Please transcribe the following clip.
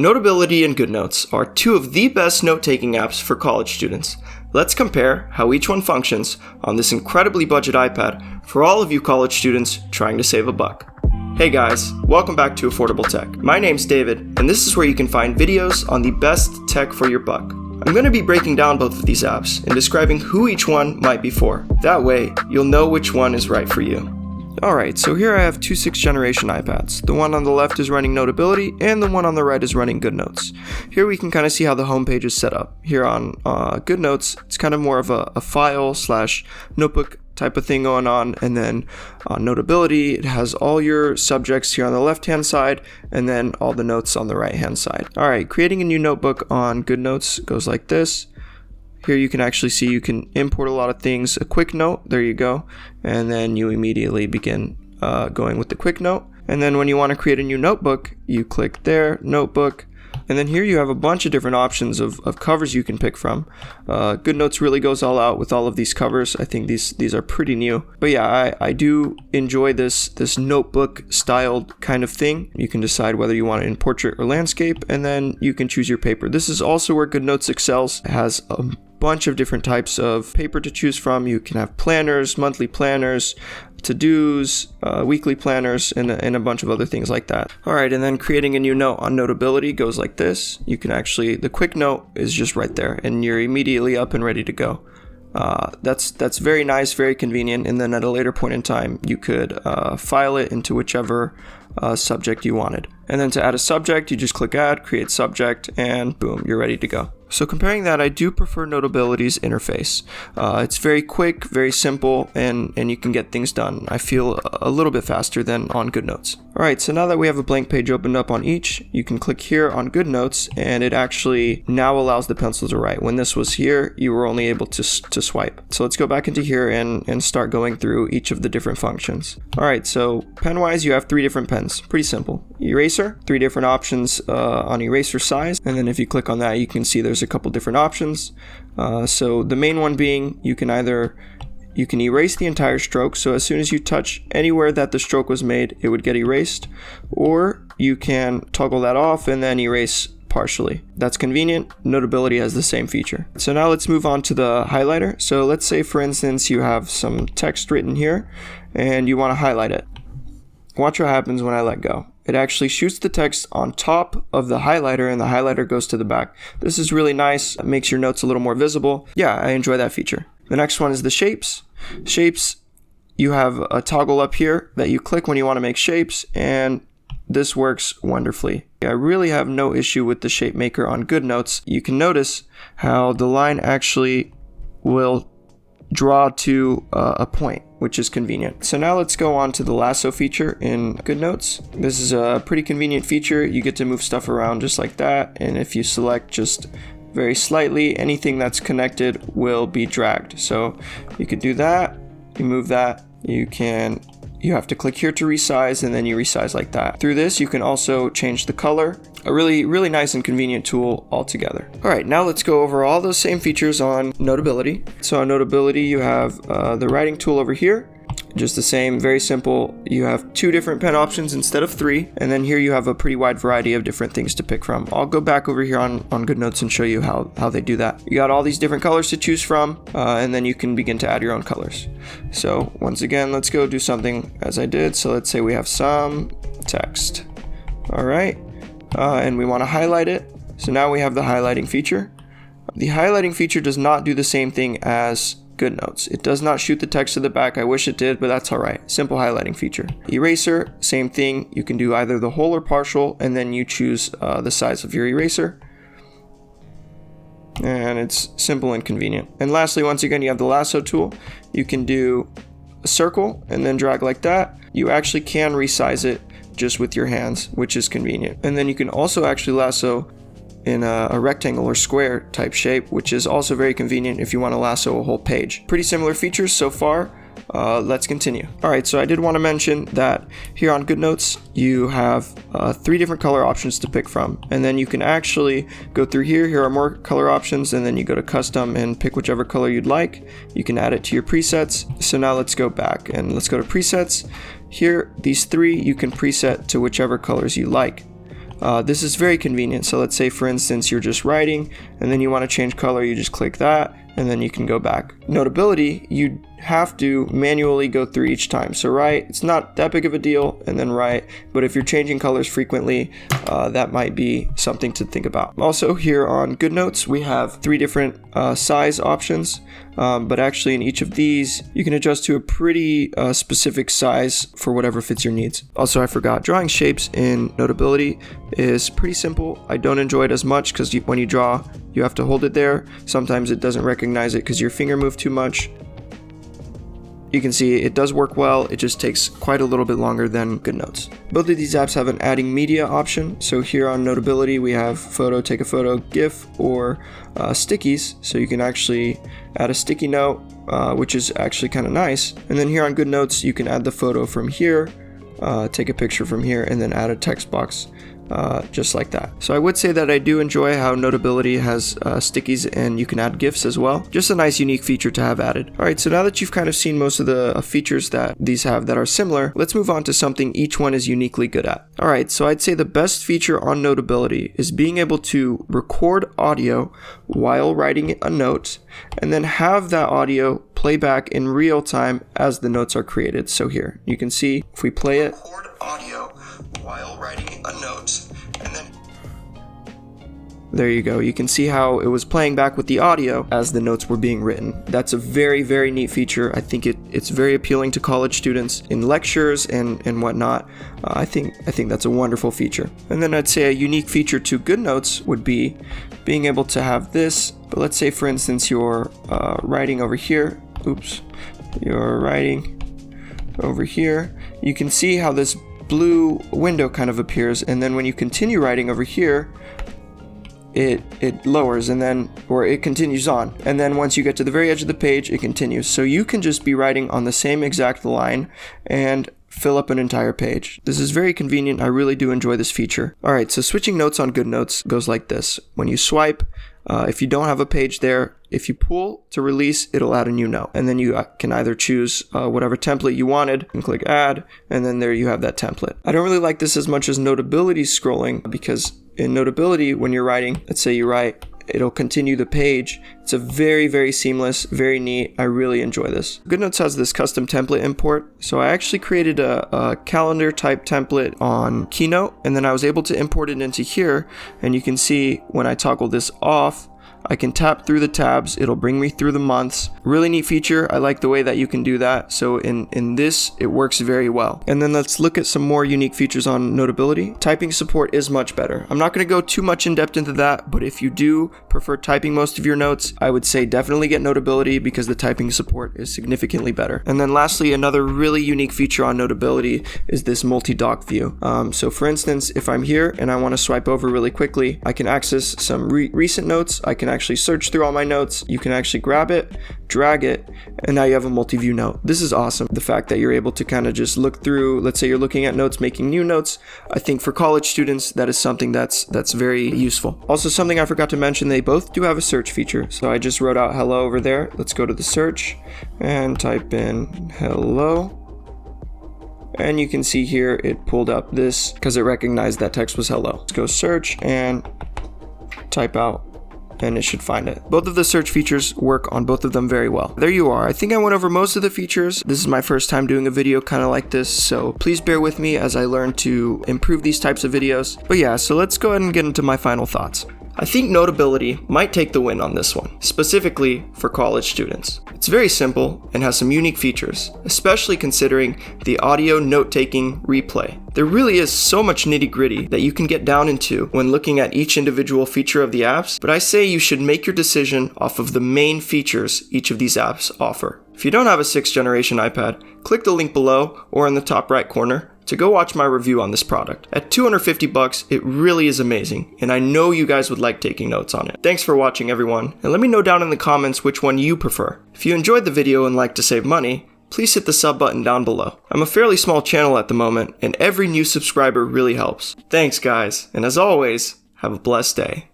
Notability and GoodNotes are two of the best note-taking apps for college students. Let's compare how each one functions on this incredibly budget iPad for all of you college students trying to save a buck. Hey guys, welcome back to Affordable Tech. My name's David, and this is where you can find videos on the best tech for your buck. I'm going to be breaking down both of these apps and describing who each one might be for. That way, you'll know which one is right for you. Alright, so here I have two 6th generation iPads. The one on the left is running Notability, and the one on the right is running GoodNotes. Here we can kind of see how the homepage is set up. Here on GoodNotes, it's kind of more of a file / notebook type of thing going on, and then on Notability, it has all your subjects here on the left-hand side, and then all the notes on the right-hand side. Alright, creating a new notebook on GoodNotes goes like this. Here you can actually see you can import a lot of things. A quick note, there you go. And then you immediately begin going with the quick note. And then when you want to create a new notebook, you click there, notebook. And then here you have a bunch of different options of covers you can pick from. GoodNotes really goes all out with all of these covers. I think these are pretty new. But yeah, I do enjoy this notebook styled kind of thing. You can decide whether you want it in portrait or landscape, and then you can choose your paper. This is also where GoodNotes excels. It has a bunch of different types of paper to choose from. You can have planners, monthly planners, to-dos, weekly planners, and a bunch of other things like that. Alright, and then creating a new note on Notability goes like this. You can actually, the quick note is just right there, and you're immediately up and ready to go. That's very nice, very convenient, and then at a later point in time, you could file it into whichever subject you wanted. And then to add a subject, you just click Add, Create Subject, and boom, you're ready to go. So comparing that, I do prefer Notability's interface. It's very quick, very simple, and you can get things done. I feel a little bit faster than on GoodNotes. Alright, so now that we have a blank page opened up on each, you can click here on GoodNotes, and it actually now allows the pencil to write. When this was here, you were only able to swipe. So let's go back into here and start going through each of the different functions. Alright, so pen-wise, you have 3 different pens. Pretty simple. Eraser, 3 different options on eraser size, and then if you click on that, you can see there's a couple different options. So the main one being you can erase the entire stroke, so as soon as you touch anywhere that the stroke was made, it would get erased, or you can toggle that off and then erase partially. That's convenient. Notability has the same feature. So now let's move on to the highlighter. So let's say, for instance, you have some text written here and you want to highlight it. Watch what happens when I let go. It actually shoots the text on top of the highlighter, and the highlighter goes to the back. This is really nice. It makes your notes a little more visible. Yeah, I enjoy that feature. The next one is the shapes. Shapes, you have a toggle up here that you click when you want to make shapes, and this works wonderfully. I really have no issue with the shape maker on GoodNotes. You can notice how the line actually will draw to a point, which is convenient. So now let's go on to the lasso feature in GoodNotes. This is a pretty convenient feature. You get to move stuff around just like that, and if you select just very slightly, anything that's connected will be dragged. So you could do that, you move that, you have to click here to resize, and then you resize like that. Through this, you can also change the color. A really nice and convenient tool altogether. Alright, now let's go over all those same features on Notability. So on Notability, you have the writing tool over here. Just the same, very simple. You have 2 different pen options instead of 3, and then here you have a pretty wide variety of different things to pick from. I'll go back over here on GoodNotes and show you how they do that. You got all these different colors to choose from, and then you can begin to add your own colors. So once again, let's go do something as I did. So let's say we have some text. Alright, and we want to highlight it. So now we have the highlighting feature. The highlighting feature does not do the same thing as GoodNotes. It does not shoot the text to the back. I wish it did, but that's alright. Simple highlighting feature. Eraser, same thing. You can do either the whole or partial, and then you choose the size of your eraser. And it's simple and convenient. And lastly, once again, you have the lasso tool. You can do a circle and then drag like that. You actually can resize it just with your hands, which is convenient. And then you can also actually lasso in a rectangle or square type shape, which is also very convenient if you want to lasso a whole page. Pretty similar features so far. Let's continue. Alright, so I did want to mention that here on GoodNotes, you have 3 different color options to pick from. And then you can actually go through here. Here are more color options, and then you go to custom and pick whichever color you'd like. You can add it to your presets. So now let's go back and let's go to presets. Here, these 3 you can preset to whichever colors you like. This is very convenient. So let's say, for instance, you're just writing and then you want to change color, you just click that and then you can go back. Notability, you have to manually go through each time. So write, it's not that big of a deal, and then write. But if you're changing colors frequently, that might be something to think about. Also, here on GoodNotes, we have 3 different size options. But actually in each of these, you can adjust to a pretty specific size for whatever fits your needs. Also, I forgot, drawing shapes in Notability is pretty simple. I don't enjoy it as much because when you draw, you have to hold it there. Sometimes it doesn't recognize it because your finger moved too much. You can see it does work well, it just takes quite a little bit longer than GoodNotes. Both of these apps have an adding media option. So here on Notability, we have photo, take a photo, GIF, or stickies. So you can actually add a sticky note, which is actually kind of nice. And then here on GoodNotes, you can add the photo from here, take a picture from here, and then add a text box. Just like that. So I would say that I do enjoy how Notability has stickies and you can add GIFs as well. Just a nice unique feature to have added. Alright, so now that you've kind of seen most of the features that these have that are similar, let's move on to something each one is uniquely good at. Alright, so I'd say the best feature on Notability is being able to record audio while writing a note and then have that audio play back in real time as the notes are created. So here, you can see if we play it. Record audio while writing a note, and then there you go. You can see how it was playing back with the audio as the notes were being written. That's a very, very neat feature. I think it's very appealing to college students in lectures and whatnot. I think that's a wonderful feature. And then I'd say a unique feature to GoodNotes would be being able to have this. But let's say, for instance, you're writing over here. Oops. You're writing over here. You can see how this blue window kind of appears, and then when you continue writing over here, it lowers and then, or it continues on, and then once you get to the very edge of the page, it continues. So you can just be writing on the same exact line and fill up an entire page. This is very convenient. I really do enjoy this feature. Alright, so switching notes on GoodNotes goes like this. When you swipe, if you don't have a page there, if you pull to release, it'll add a new note. And then you can either choose whatever template you wanted and click add, and then there you have that template. I don't really like this as much as Notability scrolling, because in Notability, when you're writing, let's say you write, it'll continue the page. It's a very, very seamless, very neat. I really enjoy this. GoodNotes has this custom template import. So I actually created a calendar type template on Keynote, and then I was able to import it into here. And you can see when I toggle this off, I can tap through the tabs. It'll bring me through the months. Really neat feature. I like the way that you can do that. So in this, it works very well. And then let's look at some more unique features on Notability. Typing support is much better. I'm not going to go too much in depth into that, but if you do prefer typing most of your notes, I would say definitely get Notability because the typing support is significantly better. And then lastly, another really unique feature on Notability is this multi-doc view. So for instance, if I'm here and I want to swipe over really quickly, I can access some recent notes. I can actually search through all my notes. You can actually grab it, drag it, and now you have a multi-view note. This is awesome. The fact that you're able to kind of just look through, let's say you're looking at notes, making new notes. I think for college students, that is something that's very useful. Also, something I forgot to mention, they both do have a search feature. So I just wrote out hello over there. Let's go to the search and type in hello. And you can see here, it pulled up this because it recognized that text was hello. Let's go search and type out, and it should find it. Both of the search features work on both of them very well. There you are. I think I went over most of the features. This is my first time doing a video kind of like this, so please bear with me as I learn to improve these types of videos. But yeah, so let's go ahead and get into my final thoughts. I think Notability might take the win on this one, specifically for college students. It's very simple and has some unique features, especially considering the audio note-taking replay. There really is so much nitty-gritty that you can get down into when looking at each individual feature of the apps, but I say you should make your decision off of the main features each of these apps offer. If you don't have a 6th generation iPad, click the link below or in the top right corner to go watch my review on this product. At $250, it really is amazing, and I know you guys would like taking notes on it. Thanks for watching, everyone, and let me know down in the comments which one you prefer. If you enjoyed the video and like to save money, please hit the sub button down below. I'm a fairly small channel at the moment, and every new subscriber really helps. Thanks, guys, and as always, have a blessed day.